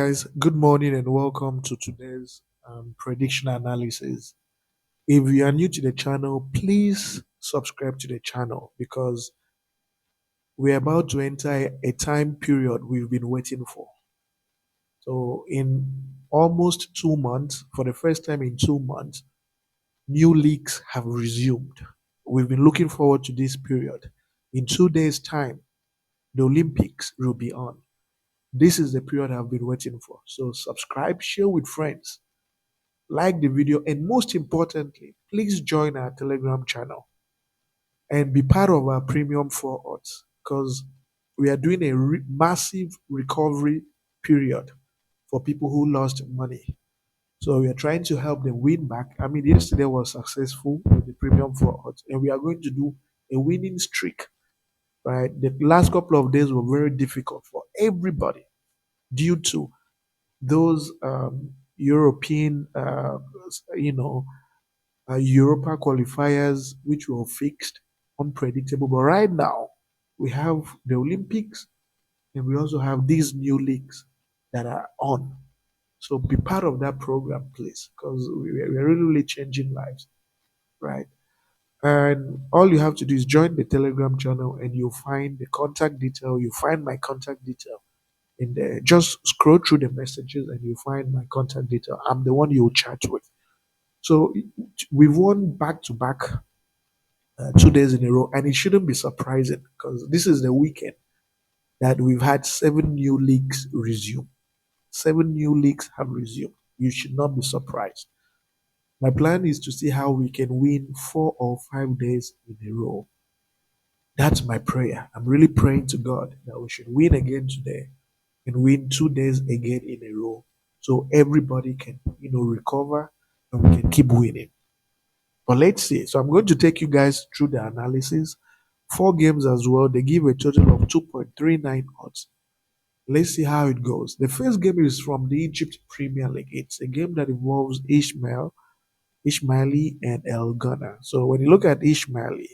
Guys, good morning and welcome to today's prediction analysis. If you are new to the channel, please subscribe to the channel because we're about to enter a time period we've been waiting for. So, in almost 2 months, for the first time in 2 months, new leagues have resumed. We've been looking forward to this period. In 2 days' time, the Olympics will be on. This is the period I've been waiting for. So, subscribe, share with friends, like the video, and most importantly, please join our Telegram channel and be part of our premium for odds because we are doing a massive recovery period for people who lost money. So we are trying to help them win back. I mean, yesterday was successful with the premium for odds, and we are going to do a winning streak. Right, the last couple of days were very difficult for everybody due to those European, Europa qualifiers, which were fixed, unpredictable. But right now, we have the Olympics and we also have these new leagues that are on. So be part of that program, please, because we're really, really changing lives, right? And all you have to do is join the Telegram channel and you'll find the contact detail. You find my contact detail in there. Just scroll through the messages and you find my contact detail. I'm the one you'll chat with. So we've won back to back 2 days in a row, and it shouldn't be surprising because this is the weekend that we've had 7 new leagues resume. 7 new leagues have resumed. You should not be surprised. My plan is to see how we can win 4 or 5 days in a row. That's my prayer. I'm really praying to God that we should win again today and win 2 days again in a row so everybody can, recover and we can keep winning. But let's see. So I'm going to take you guys through the analysis. 4 games as well. They give a total of 2.39 odds. Let's see how it goes. The first game is from the Egypt Premier League. It's a game that involves Ishmaeli, and El Ghana. So when you look at Ishmaeli,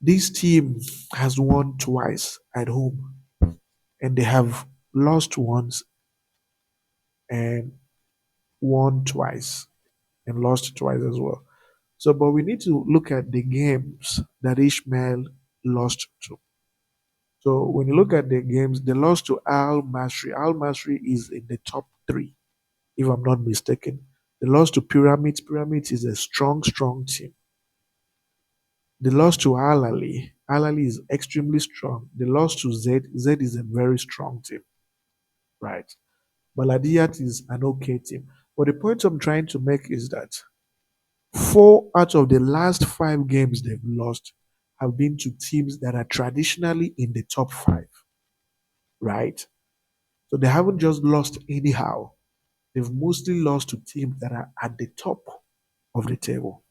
this team has won twice at home, and they have lost once and won twice and lost twice as well. So, but we need to look at the games that Ishmael lost to. So when you look at the games, they lost to Al Masri. Al Masri is in the top three, if I'm not mistaken. They lost to Pyramids. Pyramids is a strong, strong team. They lost to Al Ahly. Al Ahly is extremely strong. They lost to Z. Z is a very strong team, right? Baladiyat is an okay team. But the point I'm trying to make is that 4 out of the last 5 games they've lost have been to teams that are traditionally in the top five, right? So they haven't just lost anyhow. They've mostly lost to teams that are at the top of the table.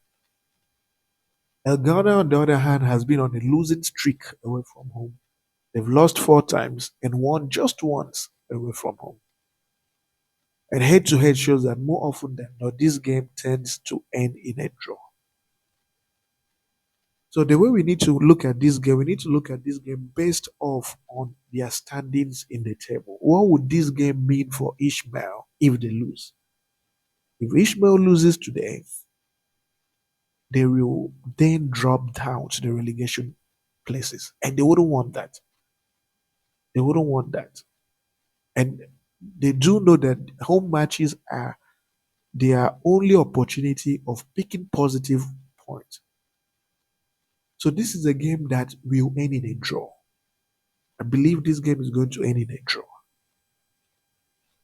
El Ghana, on the other hand, has been on a losing streak away from home. They've lost 4 times and won just once away from home. And head to head shows that more often than not, this game tends to end in a draw. So the way we need to look at this game, we need to look at this game based off on their standings in the table. What would this game mean for Ishmael if they lose? If Ishmael loses today, they will then drop down to the relegation places. And they wouldn't want that. They wouldn't want that. And they do know that home matches are their only opportunity of picking positive points. So this is a game that will end in a draw. I believe this game is going to end in a draw.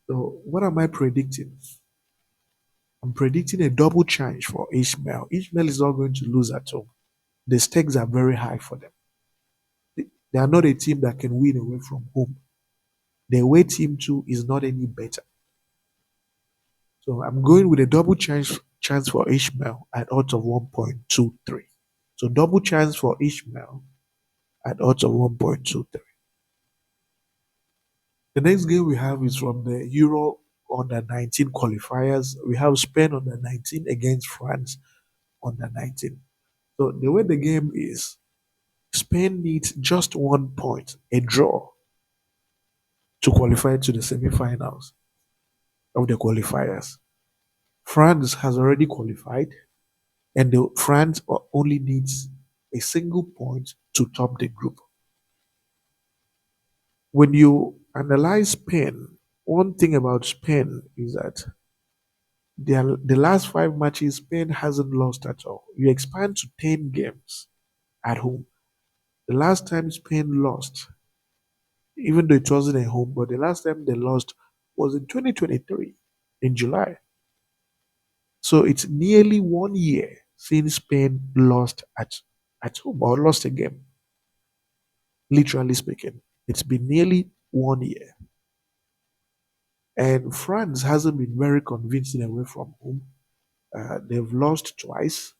So what am I predicting? I'm predicting a double chance for Ishmael. Ishmael is not going to lose at home. The stakes are very high for them. They are not a team that can win away from home. The away team too is not any better. So I'm going with a double chance for Ishmael at odds of 1.23. So double chance for Ishmael at odds of 1.23. The next game we have is from the Euro under 19 qualifiers. We have Spain under 19 against France under 19. So the way the game is, Spain needs just 1 point, a draw, to qualify to the semi-finals of the qualifiers. France has already qualified, and France only needs a single point to top the group. When you analyze Spain, one thing about Spain is that the last five matches, Spain hasn't lost at all. You expand to 10 games at home. The last time Spain lost, even though it wasn't at home, but the last time they lost was in 2023 in July. So it's nearly 1 year since Spain lost at home or lost a game, literally speaking. It's been nearly 1 year. And France hasn't been very convincing away from home. They've lost twice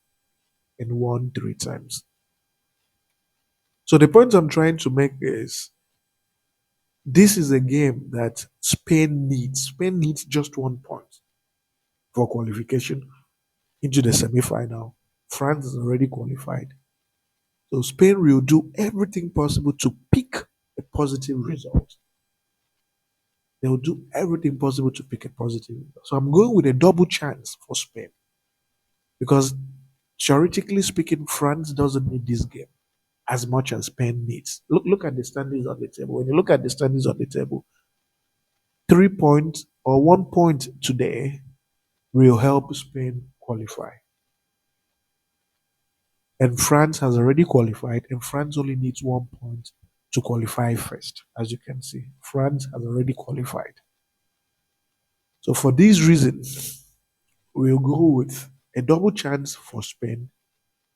and won three times. So the point I'm trying to make is this is a game that Spain needs. Spain needs just 1 point for qualification into the semi-final. France is already qualified. So Spain will do everything possible to pick a positive result. They will do everything possible to pick a positive result. So I'm going with a double chance for Spain because theoretically speaking, France doesn't need this game as much as Spain needs. Look at the standings on the table. When you look at the standings on the table, 3 points or 1 point today will help Spain qualify. And France has already qualified, and France only needs 1 point to qualify first. As you can see, France has already qualified. So for these reasons, we'll go with a double chance for Spain,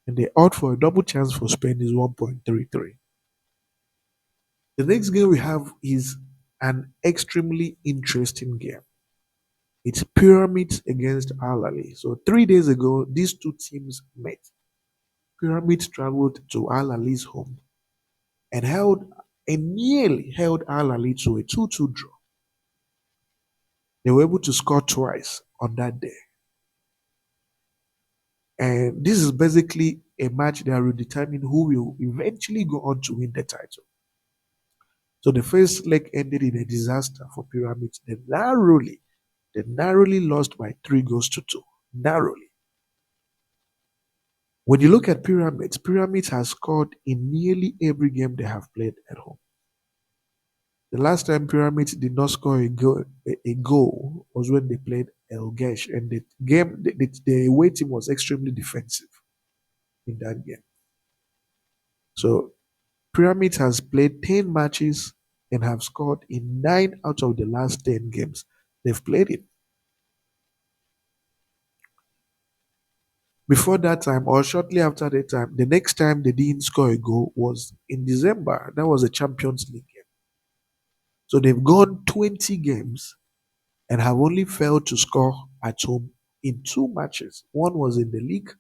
and the odd for a double chance for Spain is 1.33. The next game we have is an extremely interesting game. It's Pyramids against Ahly. So 3 days ago, these two teams met. Pyramids traveled to Ahly's home and nearly held Ahly to a 2-2 draw. They were able to score twice on that day. And this is basically a match that will determine who will eventually go on to win the title. So the first leg ended in a disaster for Pyramids. They narrowly lost by 3 goals to 2. Narrowly. When you look at Pyramids, Pyramids has scored in nearly every game they have played at home. The last time Pyramids did not score a goal was when they played El Gesh, and the away team was extremely defensive in that game. So Pyramids has played 10 matches and have scored in 9 out of the last 10 games they've played in. Before that time, or shortly after that time, the next time they didn't score a goal was in December. That was a Champions League game. So they've gone 20 games and have only failed to score at home in 2 matches. One was in the league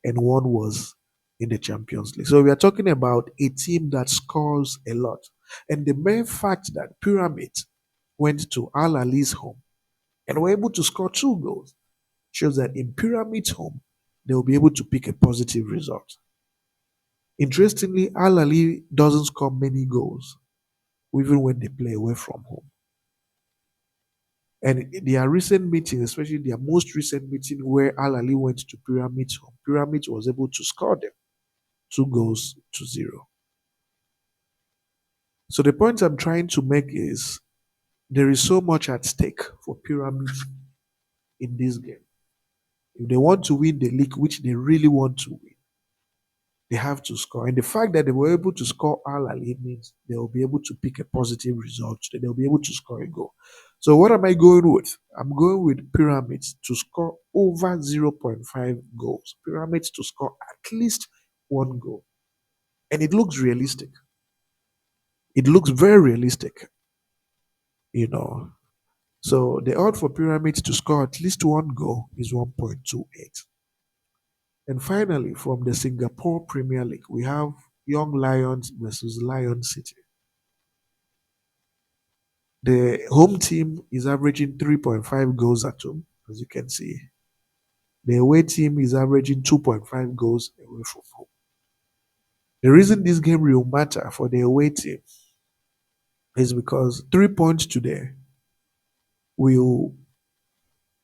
and one was in the Champions League. So we are talking about a team that scores a lot. And the mere fact that Pyramid went to Al Ali's home and were able to score 2 goals shows that in Pyramid's home, they will be able to pick a positive result. Interestingly, Al Ali doesn't score many goals, even when they play away from home. And their recent meeting, especially their most recent meeting where Al Ali went to Pyramid's home, Pyramid was able to score them 2 goals to 0. So the point I'm trying to make is there is so much at stake for Pyramid in this game. If they want to win the league, which they really want to win, they have to score. And the fact that they were able to score Al Ali means they will be able to pick a positive result. They'll be able to score a goal. So what am I going with? I'm going with Pyramids to score over 0.5 goals. Pyramids to score at least 1 goal. And it looks realistic. It looks very realistic, you know. So the odd for Pyramids to score at least 1 goal is 1.28. And finally, from the Singapore Premier League, we have Young Lions versus Lion City. The home team is averaging 3.5 goals at home, as you can see. The away team is averaging 2.5 goals away from home. The reason this game will matter for the away team is because 3 points today will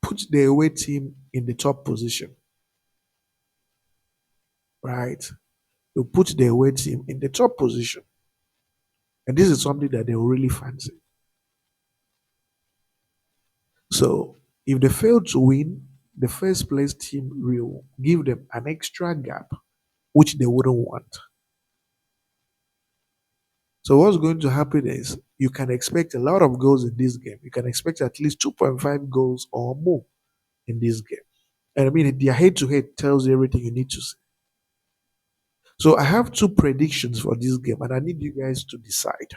put the away team in the top position, right? Will put the away team in the top position. And this is something that they will really fancy. So if they fail to win, the first place team will give them an extra gap, which they wouldn't want. So what's going to happen is you can expect a lot of goals in this game. You can expect at least 2.5 goals or more in this game. And I mean, their head to head tells you everything you need to see. So I have two predictions for this game, and I need you guys to decide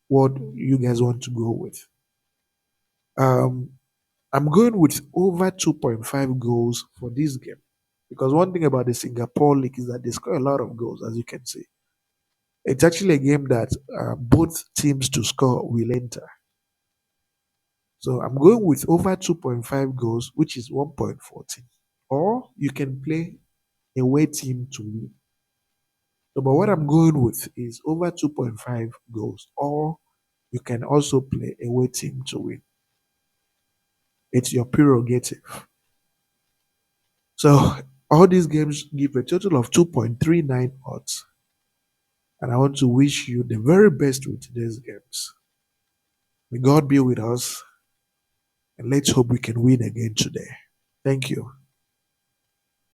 what you guys want to go with. Um, I'm going with over 2.5 goals for this game because one thing about the Singapore League is that they score a lot of goals, as you can see. It's actually a game that both teams to score will enter. So I'm going with over 2.5 goals, which is 1.14. Or you can play away team to win. So, but what I'm going with is over 2.5 goals, or you can also play away team to win. It's your prerogative. So all these games give a total of 2.39 odds. And I want to wish you the very best with today's games. May God be with us, and let's hope we can win again today. Thank you.